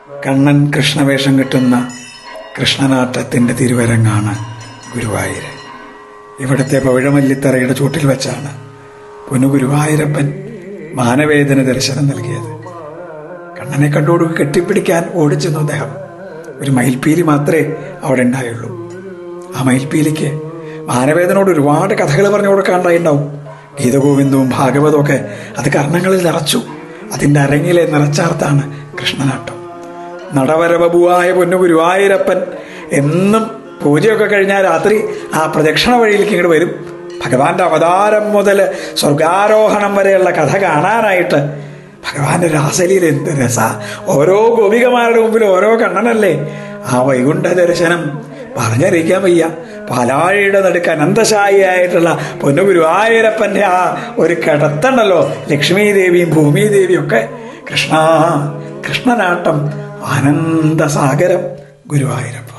കണ്ണൻ കൃഷ്ണവേഷം കിട്ടുന്ന കൃഷ്ണനാട്ടത്തിൻ്റെ തിരുവരങ്ങാണ് ഗുരുവായൂർ. ഇവിടുത്തെ പവിഴമല്ലിത്തറയുടെ ചൂട്ടിൽ വെച്ചാണ് പൊന്നുഗുരുവായൂരപ്പൻ മാനവേദന ദർശനം നൽകിയത്. കണ്ണനെ കണ്ടോട് കെട്ടിപ്പിടിക്കാൻ ഓടിച്ചെന്നു അദ്ദേഹം. ഒരു മയിൽപ്പീലി മാത്രമേ അവിടെ ഉണ്ടായുള്ളൂ. ആ മയിൽപ്പീലിക്ക് മാനവേദനോട് ഒരുപാട് കഥകൾ പറഞ്ഞു കൊടുക്കാനുണ്ടായിണ്ടാവും. ഗീതഗോവിന്ദവും ഭാഗവതവും ഒക്കെ അത് കർണങ്ങളിൽ നിറച്ചു. അതിൻ്റെ അരങ്ങിലെ നിറച്ചാർത്താണ് കൃഷ്ണനാട്ടം. നടവരബുവായ പൊന്നുഗുരുവായൂരപ്പൻ എന്നും പൂജയൊക്കെ കഴിഞ്ഞാൽ രാത്രി ആ പ്രദക്ഷിണ വഴിയിലേക്ക് ഇങ്ങോട്ട് വരും. ഭഗവാന്റെ അവതാരം മുതൽ സ്വർഗാരോഹണം വരെയുള്ള കഥ കാണാനായിട്ട്. ഭഗവാന്റെ രാസലീല എന്ത് രസ! ഓരോ ഗോപികമാരുടെ മുമ്പിൽ ഓരോ കണ്ണനല്ലേ. ആ വൈകുണ്ഠ ദർശനം പറഞ്ഞറിയിക്കാൻ വയ്യ. പാലാഴിയുടെ നടുക്ക് അനന്തശായിയായിട്ടുള്ള പൊന്നുഗുരുവായൂരപ്പൻ്റെ ആ ഒരു കിടത്തുണ്ടല്ലോ, ലക്ഷ്മീ ദേവിയും ഭൂമിദേവിയും ഒക്കെ. കൃഷ്ണനാട്ടം ആനന്ദസാഗരം ഗുരുവായൂരപ്പ.